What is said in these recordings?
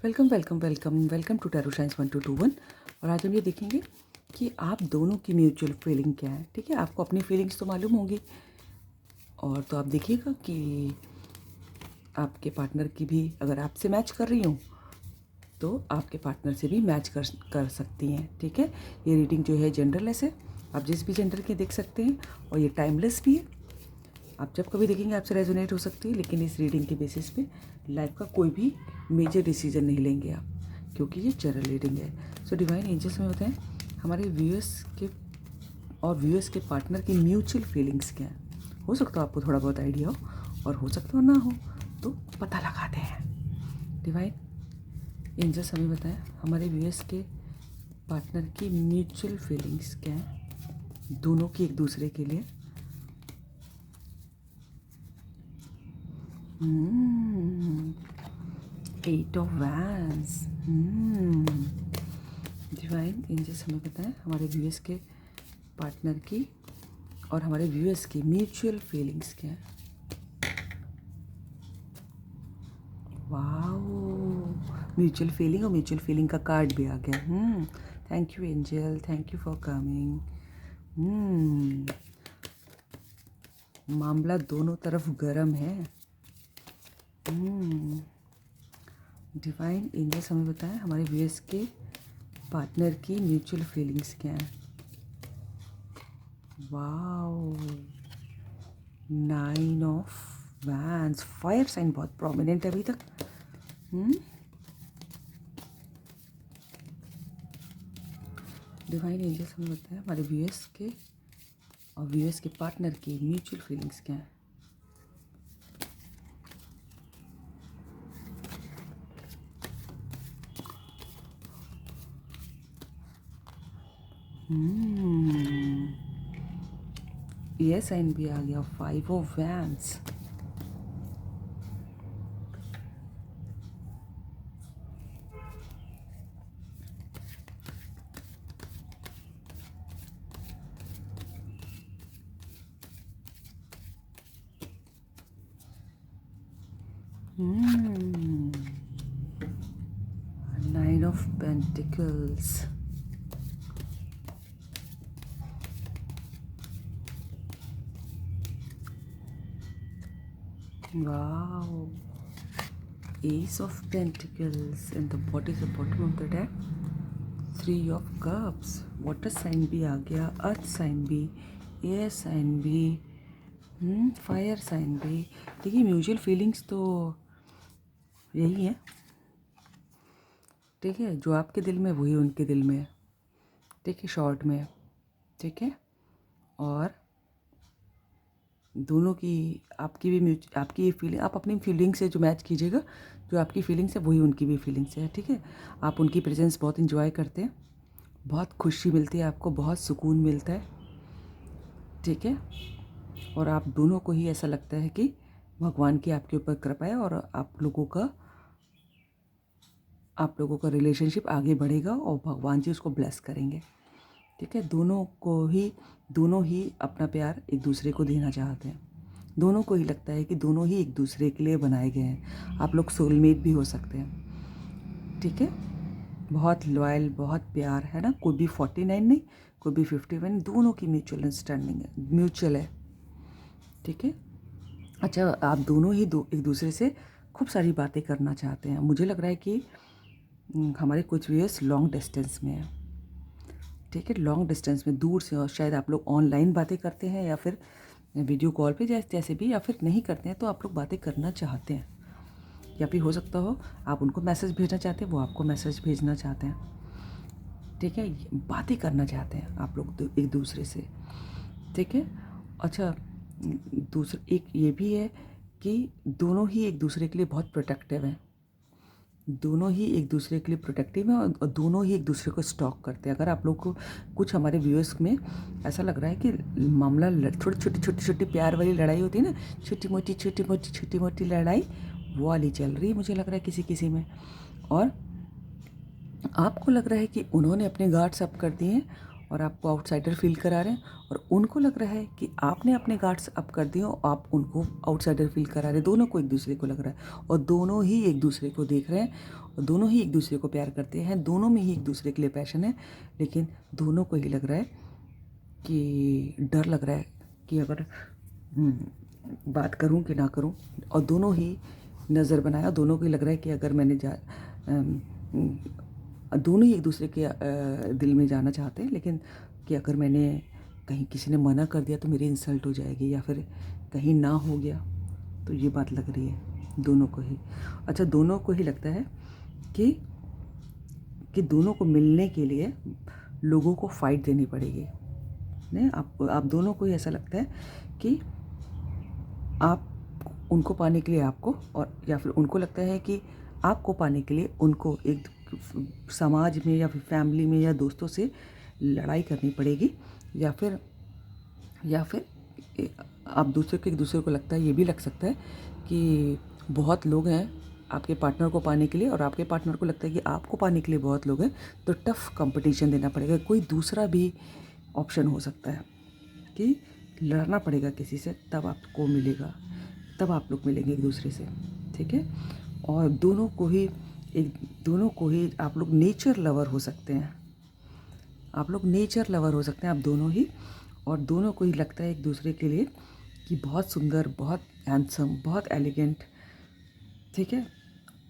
Welcome welcome welcome welcome to tarot science 1221। और आज हम ये देखेंगे कि आप दोनों की म्यूचुअल फीलिंग क्या है। ठीक है, आपको अपनी फीलिंग्स तो मालूम होगी, और तो आप देखिएगा कि आपके पार्टनर की भी अगर आपसे मैच कर रही हूँ तो आपके पार्टनर से भी मैच कर सकती हैं। ठीक है, ये रीडिंग जो है जनरलेस है, आप जिस भी जेंडर के देख सकते हैं, और ये टाइमलेस भी है। आप जब कभी देखेंगे आपसे रेजोनेट हो सकती है, लेकिन इस रीडिंग के बेसिस पे लाइफ का कोई भी मेजर डिसीजन नहीं लेंगे आप, क्योंकि ये जनरल रीडिंग है। सो डिवाइन एंजल्स में बताएं हमारे व्यूअर्स के पार्टनर की म्यूचुअल फीलिंग्स क्या है। हो सकता है आपको थोड़ा बहुत आइडिया हो, और हो सकता हो ना हो, तो पता लगाते हैं। डिवाइन एंजल्स हमें बताएं हमारे व्यूअर्स के पार्टनर की म्यूचुअल फीलिंग्स क्या है, दोनों की एक दूसरे के लिए। Eight of wands. Divine angels हमें बताएं हमारे व्यूअर्स के पार्टनर की और हमारे व्यूअर्स की म्यूचुअल फीलिंग्स क्या है। वाओ, म्यूचुअल फीलिंग, और म्यूचुअल फीलिंग का कार्ड भी आ गया। Thank you angel, thank you for coming. मामला दोनों तरफ गर्म है। डिवाइन एंजल्स हमें बताएं हमारे व्यूअर्स के पार्टनर की म्यूचुअल फीलिंग्स क्या है। Wow, 9 of wands. Fire sign बहुत प्रोमिनेंट है अभी तक। डिवाइन एंजल्स हमें बताएं हमारे व्यूअर्स के और व्यूअर्स के पार्टनर की म्यूचुअल फीलिंग्स क्या है। ये साइन भी आ गया, 5 of wands. Nine of Pentacles। Wow, Ace of Pentacles, and what is the bottom of the deck? 3 of Cups। Water sign भी आ गया, अर्थ साइन भी, एयर साइन भी, फायर साइन भी। देखिए म्यूचुअल फीलिंग्स तो यही है। ठीक है, जो आपके दिल में वही उनके दिल में है। ठीक है, शॉर्ट में। ठीक है, और दोनों की आपकी ये फीलिंग, आप अपनी फीलिंग से जो मैच कीजिएगा, जो आपकी फीलिंग्स है वही उनकी भी फीलिंग्स है। ठीक है, आप उनकी प्रेजेंस बहुत इंजॉय करते हैं, बहुत खुशी मिलती है आपको, बहुत सुकून मिलता है। ठीक है, और आप दोनों को ही ऐसा लगता है कि भगवान की आपके ऊपर कृपा है, और आप लोगों का रिलेशनशिप आगे बढ़ेगा और भगवान जी उसको ब्लेस करेंगे। ठीक है, दोनों ही अपना प्यार एक दूसरे को देना चाहते हैं। दोनों को ही लगता है कि दोनों ही एक दूसरे के लिए बनाए गए हैं। आप लोग सोलमेट भी हो सकते हैं। ठीक है, बहुत लॉयल, बहुत प्यार है ना। कोई भी 49 नहीं, कोई भी 51, दोनों की म्यूचुअल अंडरस्टैंडिंग है, म्यूचुअल है। ठीक है, अच्छा, आप दोनों ही एक दूसरे से खूब सारी बातें करना चाहते हैं। मुझे लग रहा है कि हमारे कुछ व्यूअर्स लॉन्ग डिस्टेंस में है। ठीक है, लॉन्ग डिस्टेंस में, दूर से, और शायद आप लोग ऑनलाइन बातें करते हैं या फिर वीडियो कॉल पे जैसे भी, या फिर नहीं करते हैं तो आप लोग बातें करना चाहते हैं, या फिर हो सकता हो आप उनको मैसेज भेजना चाहते हैं, वो आपको मैसेज भेजना चाहते हैं। ठीक है, बातें करना चाहते हैं आप लोग एक दूसरे से। ठीक है, अच्छा, दूसरा एक ये भी है कि दोनों ही एक दूसरे के लिए बहुत प्रोटेक्टिव हैं। दोनों ही एक दूसरे के लिए प्रोटेक्टिव हैं, और दोनों ही एक दूसरे को स्टॉक करते हैं। अगर आप लोग को कुछ हमारे व्यूअर्स में ऐसा लग रहा है कि मामला थोड़ी छोटी प्यार वाली लड़ाई होती है ना, छोटी मोटी लड़ाई, वो वाली चल रही है मुझे लग रहा है किसी में, और आपको लग रहा है कि उन्होंने अपने गार्ड्स अप कर दिए हैं और आपको आउटसाइडर फील करा रहे हैं, और उनको लग रहा है कि आपने अपने गार्ड्स अप कर दिए और आप उनको आउटसाइडर फील करा रहे हैं। दोनों को एक दूसरे को लग रहा है, और दोनों ही एक दूसरे को देख रहे हैं, और दोनों ही एक दूसरे को प्यार करते हैं, दोनों में ही एक दूसरे के लिए पैशन है, लेकिन दोनों को ही लग रहा है कि डर लग रहा है कि अगर बात करूं कि ना करूं, और दोनों ही नज़र बनाया, दोनों को ही लग रहा है कि अगर मैंने दोनों ही एक दूसरे के दिल में जाना चाहते हैं, लेकिन कि अगर मैंने कहीं किसी ने मना कर दिया तो मेरी इंसल्ट हो जाएगी, या फिर कहीं ना हो गया, तो ये बात लग रही है दोनों को ही। अच्छा, दोनों को ही लगता है कि दोनों को मिलने के लिए लोगों को फ़ाइट देनी पड़ेगी। नहीं, आप दोनों को ही ऐसा लगता है कि आप उनको पाने के लिए आपको, और या फिर उनको लगता है कि आपको पाने के लिए उनको एक समाज में या फिर फैमिली में या दोस्तों से लड़ाई करनी पड़ेगी, या फिर आप दूसरे को, एक दूसरे को लगता है, ये भी लग सकता है कि बहुत लोग हैं आपके पार्टनर को पाने के लिए, और आपके पार्टनर को लगता है कि आपको पाने के लिए बहुत लोग हैं, तो टफ़ कंपटीशन देना पड़ेगा। कोई दूसरा भी ऑप्शन हो सकता है कि लड़ना पड़ेगा किसी से, तब आपको मिलेगा, तब आप लोग मिलेंगे एक दूसरे से, ठीक है। और दोनों को ही आप लोग नेचर लवर हो सकते हैं, आप दोनों ही, और दोनों को ही लगता है एक दूसरे के लिए कि बहुत सुंदर, बहुत हैंडसम, बहुत एलिगेंट, ठीक है,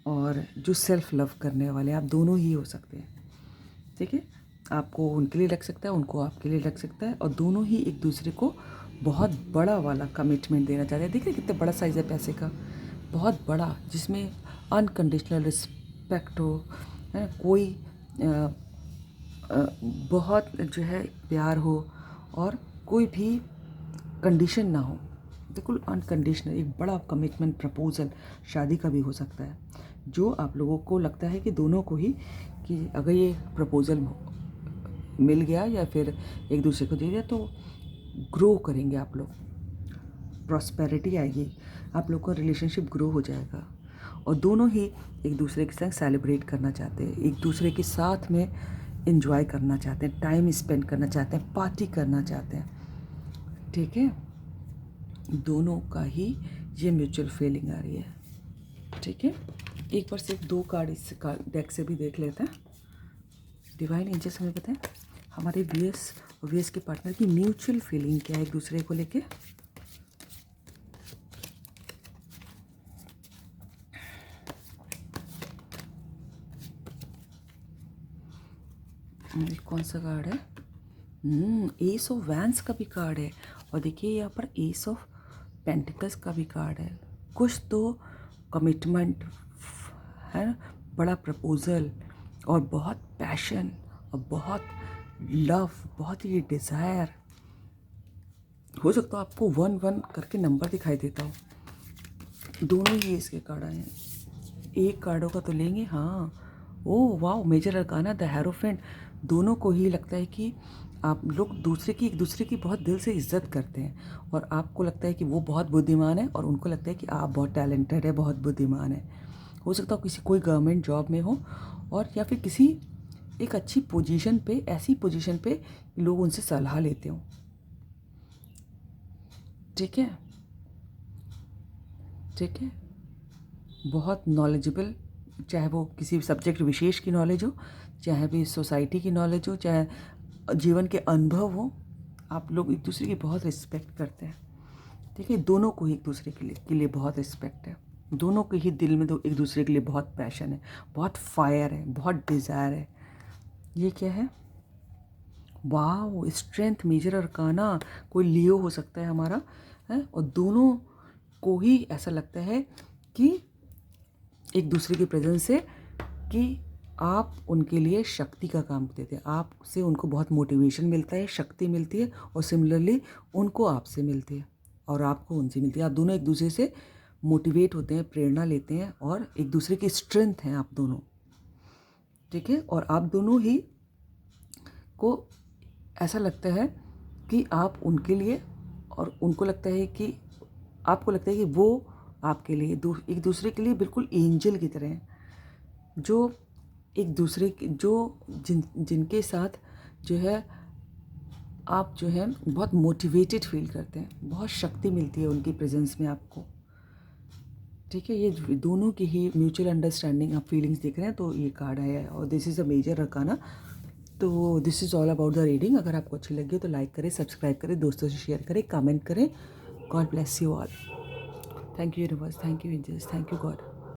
और जो सेल्फ लव करने वाले आप दोनों ही हो सकते हैं, ठीक है। आपको उनके लिए लग सकता है, उनको आपके लिए लग सकता है, और दोनों ही एक दूसरे को बहुत बड़ा वाला कमिटमेंट देना चाहते हैं। देखिए कितना बड़ा साइज़ है पैसे का, बहुत बड़ा, जिसमें अनकंडीशनल रिस्पेक्ट हो, है, कोई बहुत जो है प्यार हो, और कोई भी कंडीशन ना हो, बिल्कुल अनकंडीशनल, एक बड़ा कमिटमेंट प्रपोजल शादी का भी हो सकता है, जो आप लोगों को लगता है कि दोनों को ही, कि अगर ये प्रपोजल मिल गया या फिर एक दूसरे को दे दिया तो ग्रो करेंगे आप लोग, प्रॉस्पेरिटी आएगी, आप लोग का रिलेशनशिप ग्रो हो जाएगा, और दोनों ही एक दूसरे के साथ सेलिब्रेट करना चाहते हैं, एक दूसरे के साथ में एंजॉय करना चाहते हैं, टाइम स्पेंड करना चाहते हैं, पार्टी करना चाहते हैं, ठीक है। दोनों का ही ये म्यूचुअल फीलिंग आ रही है, ठीक है। एक बार सिर्फ 2 कार्ड इस डेक से भी देख लेते हैं। डिवाइन एंजल्स हमें बताएं हमारे व्यूअर्स और व्यूअर्स के पार्टनर की म्यूचुअल फीलिंग क्या है एक दूसरे को लेके। कौन सा कार्ड है? एस ऑफ वैंस का भी कार्ड है, और देखिए यहाँ पर एस ऑफ पेंटिकल्स का भी कार्ड है। कुछ तो कमिटमेंट है ना, बड़ा प्रपोजल, और बहुत पैशन, और बहुत लव, बहुत ही डिज़ायर। हो सकता है आपको 1-1 करके नंबर दिखाई देता हो। दोनों ही इसके कार्ड आए हैं, एक कार्डों का तो लेंगे। हाँ, ओह वाह, मेजर अरकाना द हेरोफेंट। दोनों को ही लगता है कि आप लोग एक दूसरे की बहुत दिल से इज्जत करते हैं, और आपको लगता है कि वो बहुत बुद्धिमान है, और उनको लगता है कि आप बहुत टैलेंटेड है, बहुत बुद्धिमान है। हो सकता है कोई गवर्नमेंट जॉब में हो, और या फिर किसी एक अच्छी पोजीशन पे, ऐसी पोजीशन पे लोग उनसे सलाह लेते हो, ठीक है, ठीक है। बहुत नॉलेजेबल, चाहे वो किसी सब्जेक्ट विशेष की नॉलेज हो, चाहे भी सोसाइटी की नॉलेज हो, चाहे जीवन के अनुभव हो, आप लोग एक दूसरे की बहुत रिस्पेक्ट करते हैं, ठीक है। दोनों को ही एक दूसरे के लिए बहुत रिस्पेक्ट है, दोनों के ही दिल में एक दूसरे के लिए बहुत पैशन है, बहुत फायर है, बहुत डिज़ायर है। ये क्या है? वाह, स्ट्रेंथ, मेजर अरकाना। कोई लियो हो सकता है हमारा, है, और दोनों को ही ऐसा लगता है कि एक दूसरे की प्रेजेंस से कि आप उनके लिए शक्ति का काम देते हैं, आपसे उनको बहुत मोटिवेशन मिलता है, शक्ति मिलती है, और सिमिलरली उनको आपसे मिलती है, और आपको उनसे मिलती है। आप दोनों एक दूसरे से मोटिवेट होते हैं, प्रेरणा लेते हैं, और एक दूसरे की स्ट्रेंथ हैं आप दोनों, ठीक है। और आप दोनों ही को ऐसा लगता है कि आप उनके लिए, और उनको लगता है कि आपको लगता है कि वो आपके लिए एक दूसरे के लिए बिल्कुल एंजल की तरह हैं, जो एक दूसरे के, जिनके साथ जो है आप जो है बहुत मोटिवेटेड फील करते हैं, बहुत शक्ति मिलती है उनकी प्रेजेंस में आपको। ठीक है, ये दोनों की ही म्यूचुअल अंडरस्टैंडिंग आप फीलिंग्स देख रहे हैं, तो ये कार्ड आया है और दिस इज़ अ मेजर रकाना। तो this is all about the reading. अगर आपको अच्छी लगी हो तो लाइक करें, सब्सक्राइब करें, दोस्तों से शेयर करें, कमेंट करें। God bless you all. Thank you universe, thank you angels, thank you God.